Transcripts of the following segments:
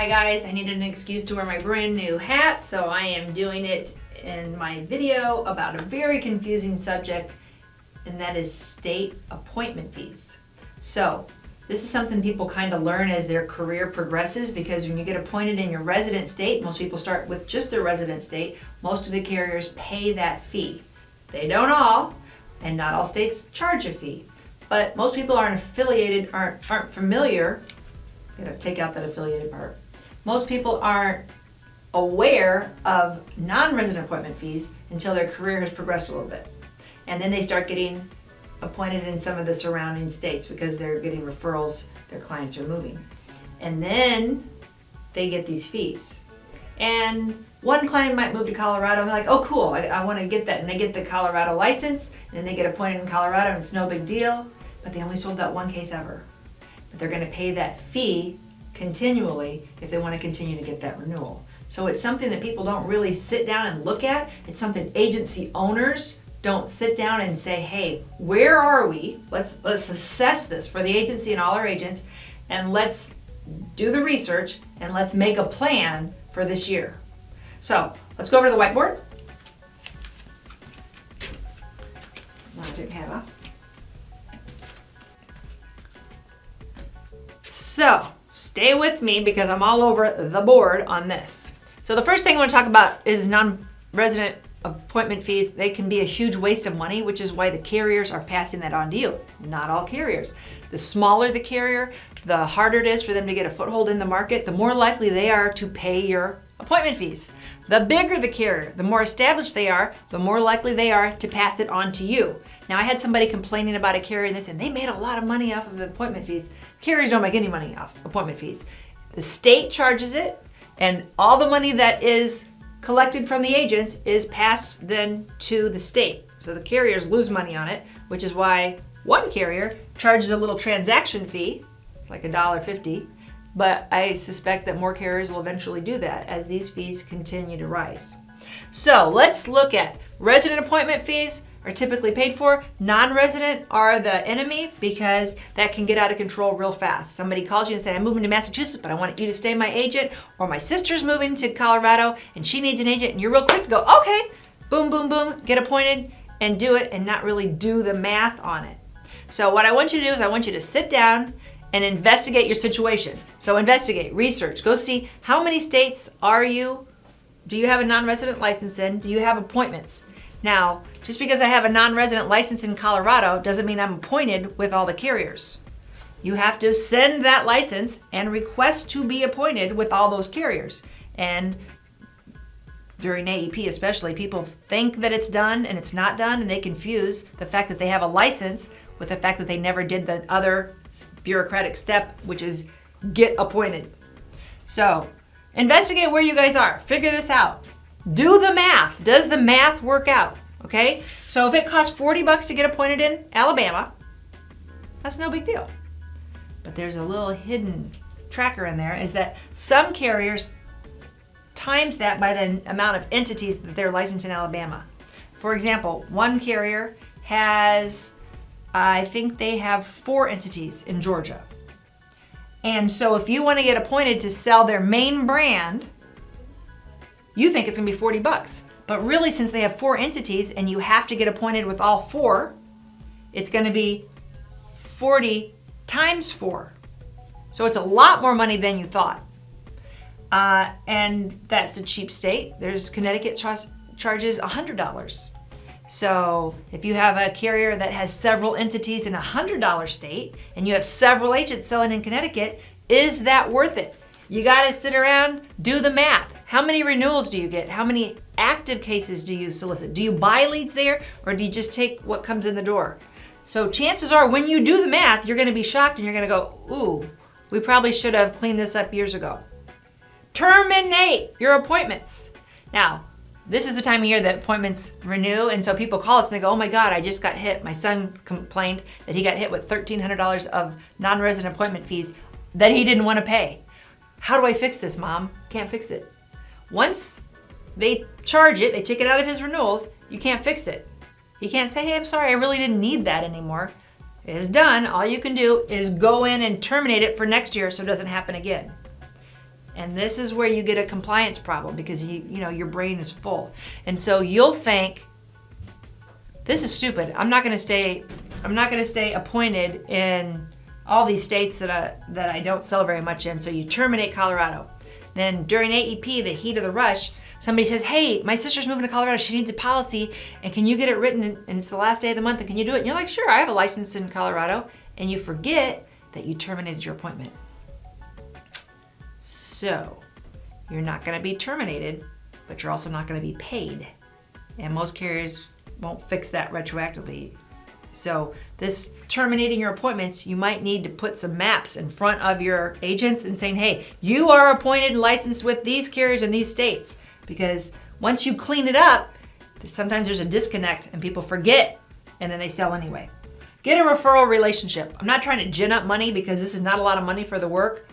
Hi guys, I needed an excuse to wear my brand new hat, so I am doing it in my video about a very confusing subject, and that is state appointment fees. So this is something people kind of learn as their career progresses, because when you get appointed in your resident state, most people start with just their resident state, most of the carriers pay that fee. They don't all, and not all states charge a fee. But most people aren't affiliated, aren't familiar. I'm gonna take out that affiliated part. Most people aren't aware of non-resident appointment fees until their career has progressed a little bit. And then they start getting appointed in some of the surrounding states because they're getting referrals, their clients are moving. And then they get these fees. And one client might move to Colorado and they're like, oh cool, I want to get that. And they get the Colorado license, and then they get appointed in Colorado, and it's no big deal. But they only sold that one case ever. But they're going to pay that fee continually if they want to continue to get that renewal. So it's something that people don't really sit down and look at. It's something agency owners don't sit down and say, hey, where are we? Let's assess this for the agency and all our agents, and let's do the research, and let's make a plan for this year. So let's go over to the whiteboard. Magic hat off. So stay with me because I'm all over the board on this. So the first thing I want to talk about is non-resident appointment fees. They can be a huge waste of money, which is why the carriers are passing that on to you. Not all carriers. The smaller the carrier, the harder it is for them to get a foothold in the market, the more likely they are to pay your appointment fees. The bigger the carrier, the more established they are, the more likely they are to pass it on to you. Now, I had somebody complaining about a carrier and they said they made a lot of money off of appointment fees. Carriers don't make any money off appointment fees. The state charges it, and all the money that is collected from the agents is passed then to the state. So the carriers lose money on it, which is why one carrier charges a little transaction fee. It's like $1.50. But I suspect that more carriers will eventually do that as these fees continue to rise. So let's look at resident appointment fees are typically paid for. Non-resident are the enemy because that can get out of control real fast. Somebody calls you and says, I'm moving to Massachusetts, but I want you to stay my agent, or my sister's moving to Colorado and she needs an agent, and you're real quick to go, okay, boom, boom, boom, get appointed and do it, and not really do the math on it. So what I want you to do is I want you to sit down and investigate your situation. So investigate, research, go see how many states are you? Do you have a non-resident license in? Do you have appointments? Now, just because I have a non-resident license in Colorado doesn't mean I'm appointed with all the carriers. You have to send that license and request to be appointed with all those carriers. And during AEP especially, people think that it's done and it's not done, and they confuse the fact that they have a license with the fact that they never did the other bureaucratic step, which is get appointed. So investigate where you guys are. Figure this out. Do the math. Does the math work out? Okay? So if it costs $40 to get appointed in Alabama, that's no big deal. But there's a little hidden tracker in there, is that some carriers times that by the amount of entities that they're licensed in Alabama. For example, one carrier has, I think they have 4 entities in Georgia. And so if you want to get appointed to sell their main brand, you think it's going to be $40. But really, since they have 4 entities and you have to get appointed with all 4, it's going to be 40 times 4. So it's a lot more money than you thought. And that's a cheap state. There's Connecticut charges $100. So if you have a carrier that has several entities in a $100 state and you have several agents selling in Connecticut, is that worth it? You got to sit around, do the math. How many renewals do you get? How many active cases do you solicit? Do you buy leads there, or do you just take what comes in the door? So chances are when you do the math, you're going to be shocked and you're going to go, ooh, we probably should have cleaned this up years ago. Terminate your appointments. Now, this is the time of year that appointments renew, and so people call us and they go, oh my God, I just got hit. My son complained that he got hit with $1,300 of non-resident appointment fees that he didn't want to pay. How do I fix this, Mom? Can't fix it. Once they charge it, they take it out of his renewals, you can't fix it. You can't say, hey, I'm sorry, I really didn't need that anymore. It is done. All you can do is go in and terminate it for next year so it doesn't happen again. And this is where you get a compliance problem because your brain is full. And so you'll think, this is stupid. I'm not going to stay appointed in all these states that I don't sell very much in. So you terminate Colorado. Then during AEP, the heat of the rush, somebody says, hey, my sister's moving to Colorado. She needs a policy. And can you get it written? And it's the last day of the month. And can you do it? And you're like, sure, I have a license in Colorado. And you forget that you terminated your appointment. So you're not going to be terminated, but you're also not going to be paid. And most carriers won't fix that retroactively. So this terminating your appointments, you might need to put some maps in front of your agents and saying, hey, you are appointed and licensed with these carriers in these states. Because once you clean it up, sometimes there's a disconnect and people forget and then they sell anyway. Get a referral relationship. I'm not trying to gin up money because this is not a lot of money for the work.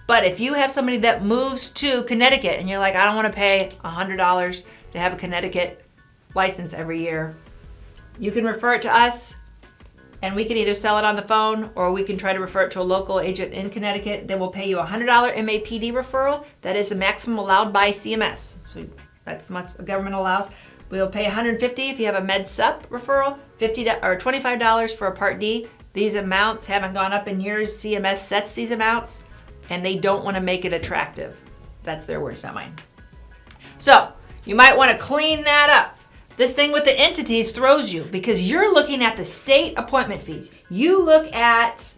But if you have somebody that moves to Connecticut and you're like, I don't want to pay $100 to have a Connecticut license every year, you can refer it to us and we can either sell it on the phone or we can try to refer it to a local agent in Connecticut. Then we'll pay you a $100 MAPD referral. That is the maximum allowed by CMS. So that's the much the government allows. We'll pay $150 if you have a Med Sup referral, $50 or $25 for a Part D. These amounts haven't gone up in years. CMS sets these amounts and they don't want to make it attractive. That's their words, not mine. So you might want to clean that up. This thing with the entities throws you because you're looking at the state appointment fees. You look at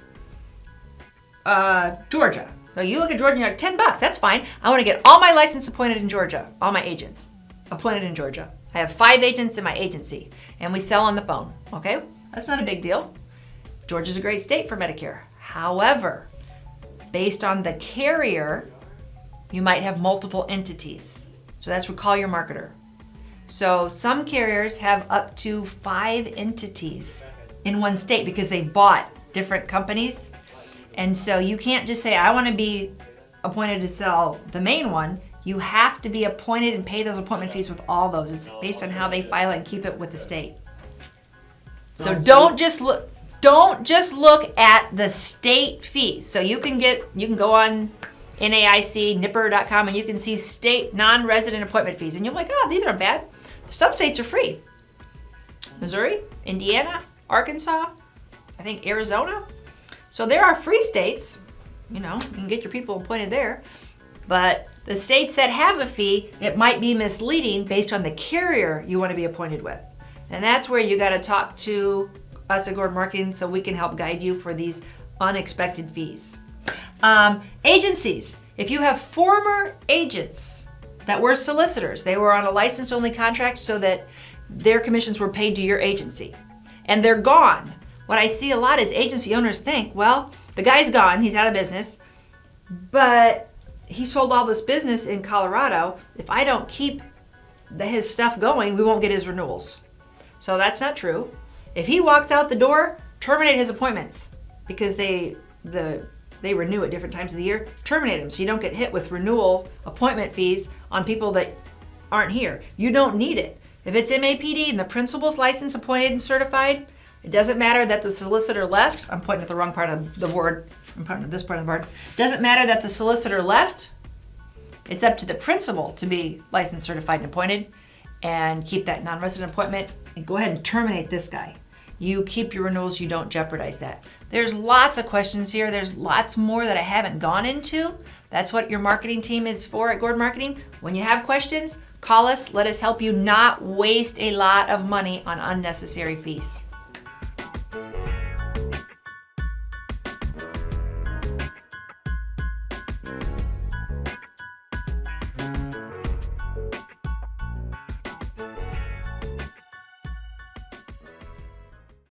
Georgia. So you look at Georgia and you're like, $10, that's fine. I want to get all my license appointed in Georgia, all my agents appointed in Georgia. I have 5 agents in my agency and we sell on the phone, okay? That's not a big deal. Georgia's a great state for Medicare. However, based on the carrier, you might have multiple entities. So that's what call your marketer. So some carriers have up to 5 entities in one state because they bought different companies. And so you can't just say, I want to be appointed to sell the main one. You have to be appointed and pay those appointment fees with all those. It's based on how they file it and keep it with the state. So don't just look at the state fees. So you can go on NAIC, nipper.com, and you can see state non-resident appointment fees. And you're like, oh, these aren't bad. Some states are free. Missouri, Indiana, Arkansas, I think Arizona. So there are free states. You can get your people appointed there. But the states that have a fee, it might be misleading based on the carrier you want to be appointed with. And that's where you got to talk to us at Gordon Marketing so we can help guide you for these unexpected fees. Agencies. If you have former agents that were solicitors, they were on a license-only contract so that their commissions were paid to your agency, and they're gone. What I see a lot is agency owners think, well, the guy's gone, he's out of business, but he sold all this business in Colorado. If I don't keep his stuff going, we won't get his renewals. So that's not true. If he walks out the door, terminate his appointments because they renew at different times of the year. Terminate them so you don't get hit with renewal appointment fees on people that aren't here. You don't need it. If it's MAPD and the principal's licensed, appointed, and certified, it doesn't matter that the solicitor left. I'm pointing at the wrong part of the board. I'm pointing at this part of the board. Doesn't matter that the solicitor left. It's up to the principal to be licensed, certified, and appointed and keep that non-resident appointment and go ahead and terminate this guy. You keep your renewals, you don't jeopardize that. There's lots of questions here. There's lots more that I haven't gone into. That's what your marketing team is for at Gordon Marketing. When you have questions, call us. Let us help you not waste a lot of money on unnecessary fees.